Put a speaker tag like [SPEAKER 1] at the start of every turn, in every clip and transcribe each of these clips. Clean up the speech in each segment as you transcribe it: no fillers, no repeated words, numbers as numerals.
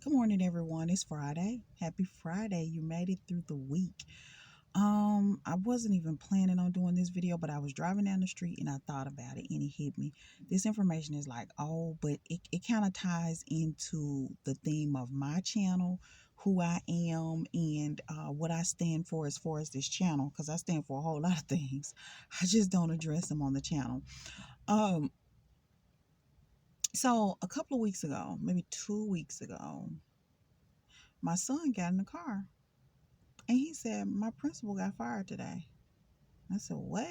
[SPEAKER 1] Good morning, everyone. It's Friday. Happy Friday. You made it through the week. I wasn't even planning on doing this video, but I was driving down the street and I thought about it and it hit me. This information is like, oh, but it kind of ties into the theme of my channel, who I am, and what I stand for as far as this channel, because I stand for a whole lot of things. I just don't address them on the channel. Um, so a couple of weeks ago, maybe 2 weeks ago, my son got in the car and he said, my principal got fired today. I said, what?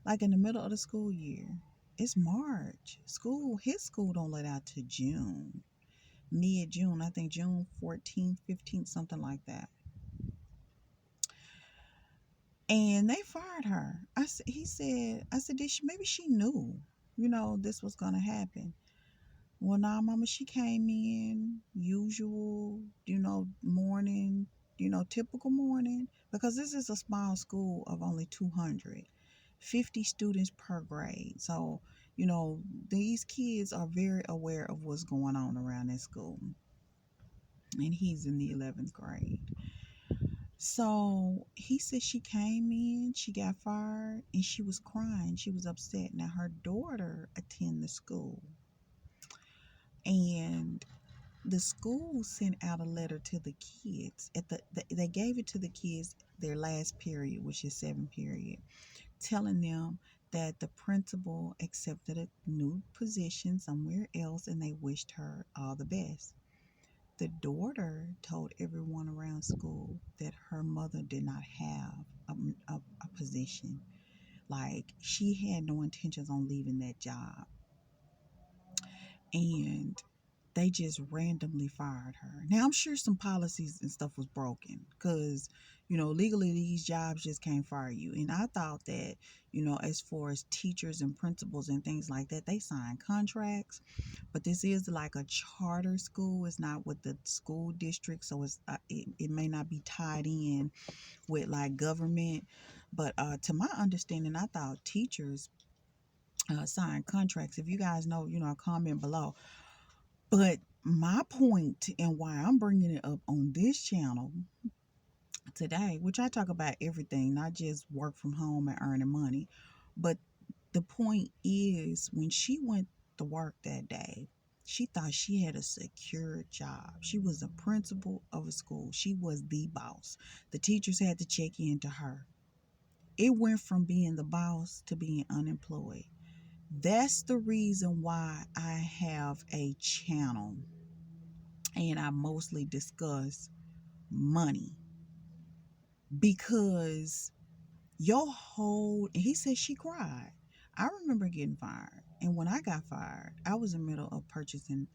[SPEAKER 1] Like in the middle of the school year. It's March. His school don't let out to June. Mid-June, I think June 14th, 15th, something like that. And they fired her. I said, maybe she knew, this was going to happen. Well, nah, mama, she came in usual, morning, typical morning, because this is a small school of only 250 students per grade. So, these kids are very aware of what's going on around that school. And he's in the 11th grade. So he said she came in, she got fired, and she was crying. She was upset. Now, her daughter attend the school. And the school sent out a letter to the kids they gave it to the kids their last period, which is 7th period, telling them that the principal accepted a new position somewhere else and they wished her all the best. The daughter told everyone around school that her mother did not have a position, like she had no intentions on leaving that job, and they just randomly fired her. Now, I'm sure some policies and stuff was broken because, legally these jobs just can't fire you. And I thought that, as far as teachers and principals and things like that, they sign contracts. But this is like a charter school. It's not with the school district. So it may not be tied in with like government. But to my understanding, I thought teachers sign contracts. If you guys know, comment below. But my point and why I'm bringing it up on this channel today, which I talk about everything, not just work from home and earning money, but the point is when she went to work that day, she thought she had a secure job. She was a principal of a school. She was the boss. The teachers had to check in to her. It went from being the boss to being unemployed. That's the reason why I have a channel and I mostly discuss money, because he said she cried. I remember getting fired, and when I got fired, I was in the middle of purchasing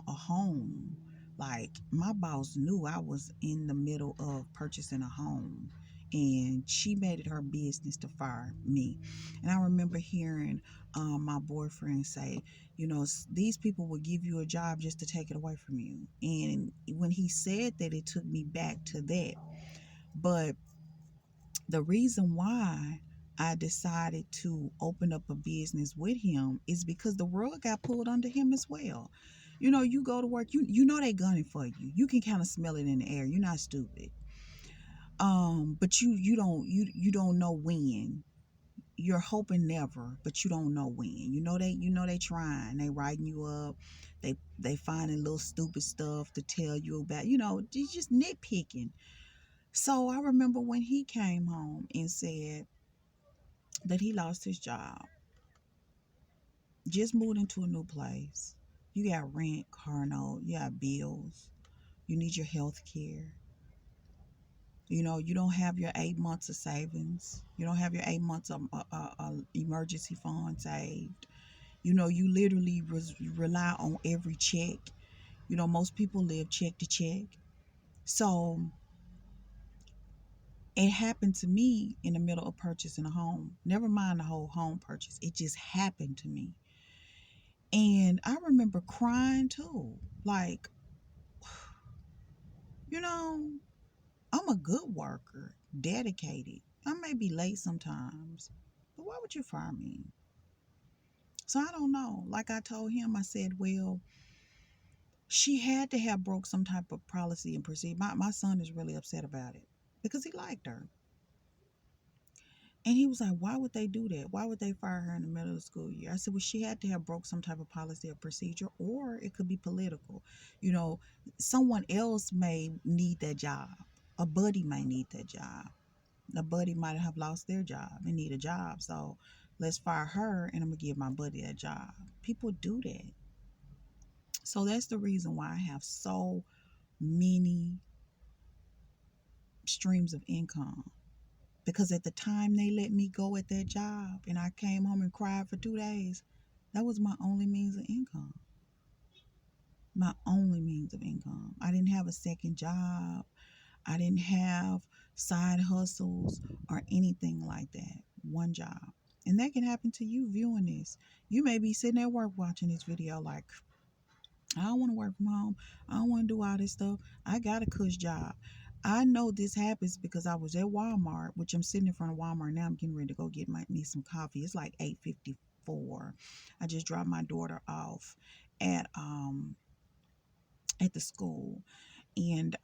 [SPEAKER 1] a home. Like my boss knew I was in the middle of purchasing a home, and she made it her business to fire me. And I remember hearing my boyfriend say, these people will give you a job just to take it away from you. And when he said that, it took me back to that. But the reason why I decided to open up a business with him is because the world got pulled under him as well. You go to work, you know they gunning for you. You can kind of smell it in the air. You're not stupid. But you don't know when. You're hoping never, but you don't know when. They trying. They writing you up. They finding little stupid stuff to tell you about. They just nitpicking. So I remember when he came home and said that he lost his job, just moved into a new place. You got rent, car note, you got bills, you need your health care. You don't have your 8 months of savings. You don't have your 8 months of emergency fund saved. You literally rely on every check. Most people live check to check. So it happened to me in the middle of purchasing a home. Never mind the whole home purchase. It just happened to me. And I remember crying too. Like, you know, I'm a good worker, dedicated. I may be late sometimes, but why would you fire me? So I don't know. Like I told him, I said, well, She had to have broke some type of policy and procedure. My son is really upset about it because he liked her. And he was like, why would they do that? Why would they fire her in the middle of the school year? I said, well, she had to have broke some type of policy or procedure, or it could be political. You know, someone else may need that job. A buddy may need that job. A buddy might have lost their job and need a job. So let's fire her and I'm going to give my buddy that job. People do that. So that's the reason why I have so many streams of income. Because at the time they let me go at that job and I came home and cried for 2 days, that was my only means of income. My only means of income. I didn't have a second job. I didn't have side hustles or anything like that. One job. And that can happen to you viewing this. You may be sitting at work watching this video like, I don't want to work from home. I don't want to do all this stuff. I got a cush job. I know this happens because I was at Walmart, which I'm sitting in front of Walmart now. I'm getting ready to go get me some coffee. It's like 8:54. I just dropped my daughter off at the school, and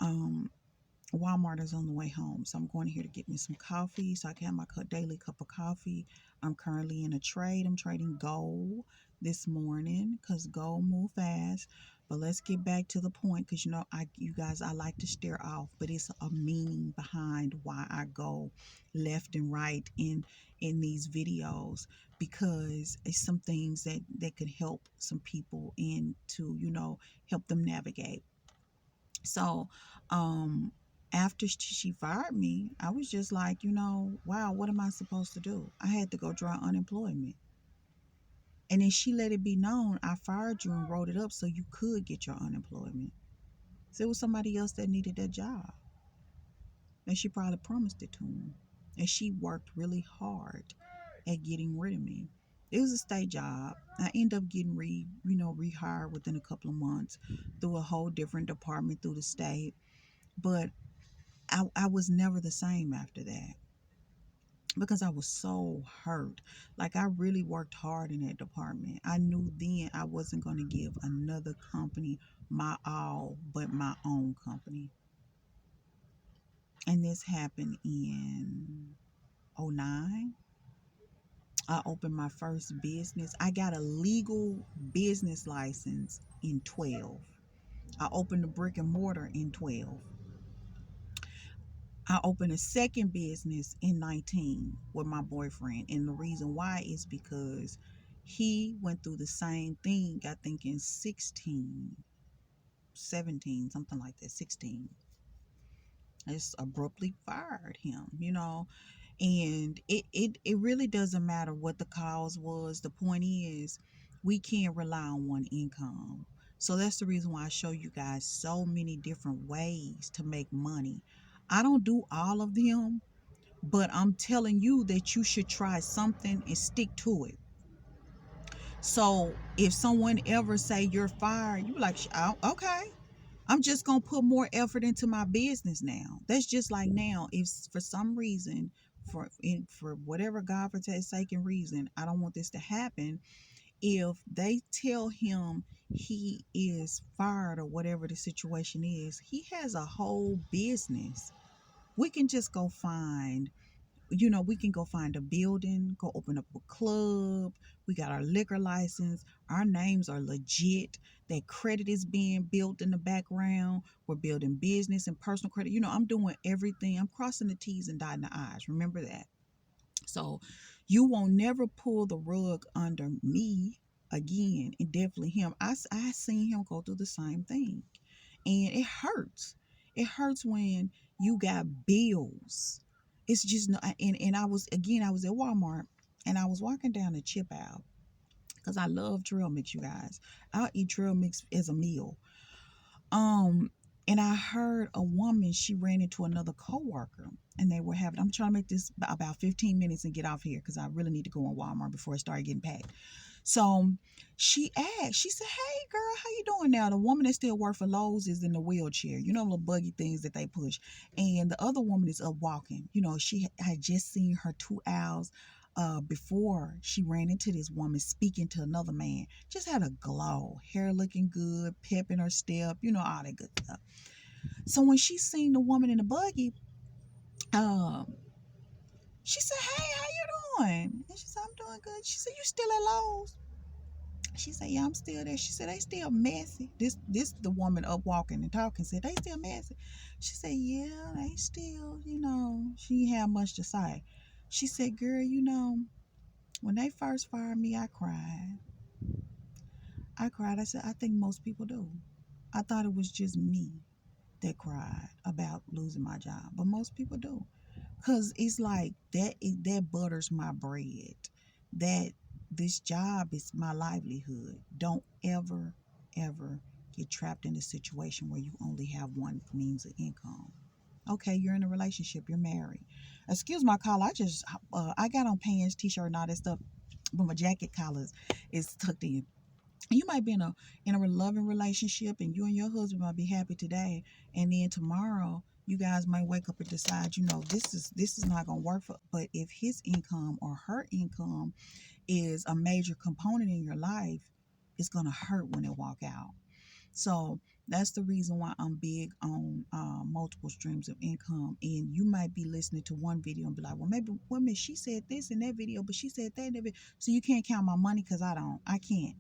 [SPEAKER 1] Walmart is on the way home. So I'm going here to get me some coffee so I can have my daily cup of coffee. I'm currently in a trade. I'm trading gold this morning because gold move fast. But let's get back to the point because you guys, I like to stare off, but it's a meaning behind why I go left and right in these videos, because it's some things that could help some people and to help them navigate. So after she fired me, I was just like, wow, what am I supposed to do? I had to go draw unemployment. And then she let it be known, I fired you and wrote it up so you could get your unemployment. So it was somebody else that needed that job. And she probably promised it to him. And she worked really hard at getting rid of me. It was a state job. I ended up getting rehired within a couple of months through a whole different department through the state. But I was never the same after that because I was so hurt. Like, I really worked hard in that department. I knew then I wasn't going to give another company my all but my own company. And this happened in '09. I opened my first business. I got a legal business license in 12. I opened a brick and mortar in 12. I opened a second business in 19 with my boyfriend. And the reason why is because he went through the same thing, I think in 16, 17, something like that, 16. I just abruptly fired him. And it really doesn't matter what the cause was. The point is, we can't rely on one income. So that's the reason why I show you guys so many different ways to make money. I don't do all of them, but I'm telling you that you should try something and stick to it. So if someone ever say you're fired, you be like, oh, okay, I'm just gonna put more effort into my business now. That's just like now, if for some reason, for whatever God forsaken reason, I don't want this to happen. If they tell him he is fired or whatever the situation is, he has a whole business. We can just go find we can go find a building, go open up a club. We got our liquor license. Our names are legit. That credit is being built in the background. We're building business and personal credit. I'm doing everything. I'm crossing the T's and dotting the I's. Remember that. So you won't never pull the rug under me again, and definitely him. I seen him go through the same thing, and it hurts. It hurts when you got bills. It's just no. And I was at Walmart, and I was walking down the chip aisle because I love trail mix. You guys, I'll eat trail mix as a meal. Um, and I heard a woman, she ran into another coworker and they were having, I'm trying to make this about 15 minutes and get off here because I really need to go in Walmart before I start getting packed. So she asked, she said, hey girl, how you doing now? The woman that still works for Lowe's is in the wheelchair, little buggy things that they push. And the other woman is up walking. She had just seen her 2 hours before she ran into this woman speaking to another man. Just had a glow, hair looking good, pep in her step, all that good stuff. So when she seen the woman in the buggy, um, she said, "Hey, how you doing?" And she said, "I'm doing good." She said, "You still at Lowe's?" She said, "Yeah, I'm still there." She said, "They still messy." This the woman up walking and talking said, "They still messy." She said, "Yeah, they still, she didn't have much to say." She said, "Girl, when they first fired me, I cried. I cried." I said, "I think most people do. I thought it was just me that cried about losing my job, but most people do. Cause it's like that butters my bread. That this job is my livelihood. Don't ever get trapped in a situation where you only have one means of income. Okay, you're in a relationship, you're married. Excuse my collar. I got on pants, t-shirt, and all that stuff, but my jacket collars is tucked in. You might be in a loving relationship, and you and your husband might be happy today, and then tomorrow you guys might wake up and decide, this is not going to work for. But if his income or her income is a major component in your life, it's going to hurt when they walk out. So that's the reason why I'm big on multiple streams of income. And you might be listening to one video and be like, well, maybe women, she said this in that video, but she said that in that video. So you can't count my money, because I can't.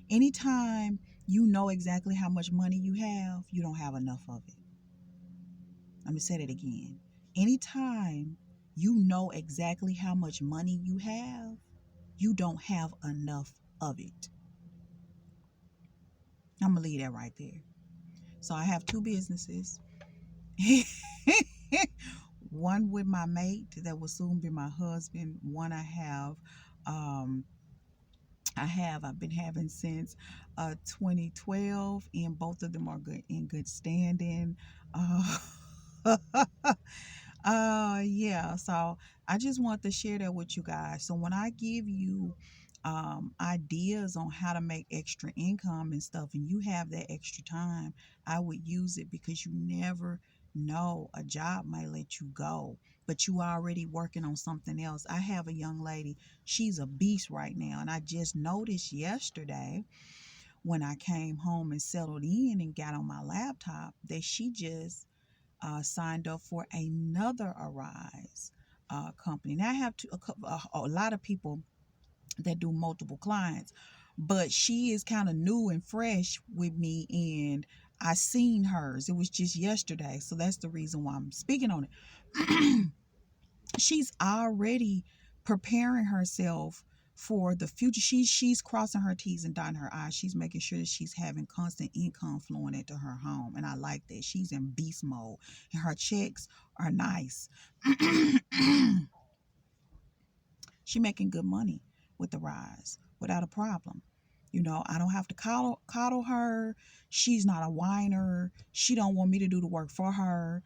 [SPEAKER 1] Anytime you know exactly how much money you have, you don't have enough of it. Let me say that again. Anytime you know exactly how much money you have, you don't have enough of it. I'm going to leave that right there. So I have two businesses. One with my mate that will soon be my husband. One um, I've been having since 2012, and both of them are in good standing. Uh, yeah, so I just want to share that with you guys. So when I give you ideas on how to make extra income and stuff, and you have that extra time, I would use it, because you never know, a job might let you go, but you already working on something else. I have a young lady, she's a beast right now, and I just noticed yesterday when I came home and settled in and got on my laptop that she just signed up for another Arise company. Now I have a lot of people that do multiple clients, but she is kind of new and fresh with me, and I seen hers. It was just yesterday, so that's the reason why I'm speaking on it. She's already preparing herself for the future. She's crossing her T's and dotting her I's. She's making sure that she's having constant income flowing into her home, and I like that. She's in beast mode, and her checks are nice. She making good money with the Rise without a problem. I don't have to coddle her. She's not a whiner. She don't want me to do the work for her.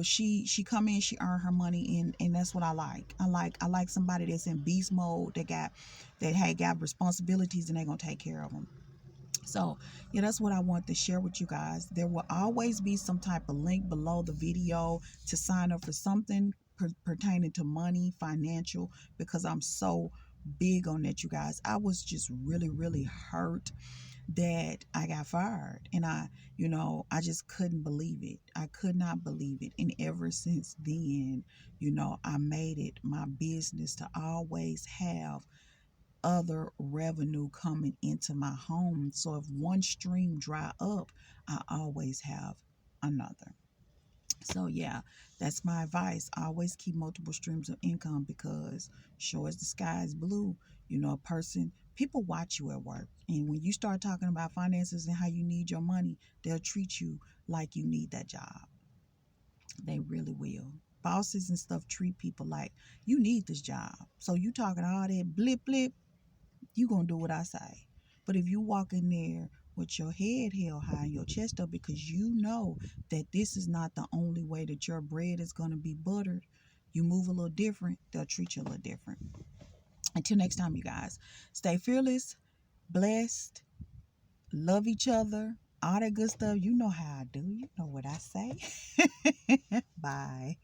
[SPEAKER 1] She come in, she earn her money, and that's what I like. I like somebody that's in beast mode, that got responsibilities, and they're gonna take care of them. So, yeah, that's what I want to share with you guys. There will always be some type of link below the video to sign up for something pertaining to money, financial, because I'm so big on that, you guys. I was just really, really hurt that I got fired, and I just couldn't believe it. I could not believe it. And ever since then, I made it my business to always have other revenue coming into my home. So if one stream dry up, I always have another. So yeah, that's my advice. Always keep multiple streams of income, because sure as the sky is blue, people watch you at work. And when you start talking about finances and how you need your money, they'll treat you like you need that job. They really will. Bosses and stuff treat people like you need this job. So you talking all that blip blip, you gonna do what I say. But if you walk in there with your head held high and your chest up, because you know that this is not the only way that your bread is gonna be buttered, you move a little different, they'll treat you a little different. Until next time, you guys, stay fearless, blessed, love each other, all that good stuff. You know how I do. You know what I say. Bye.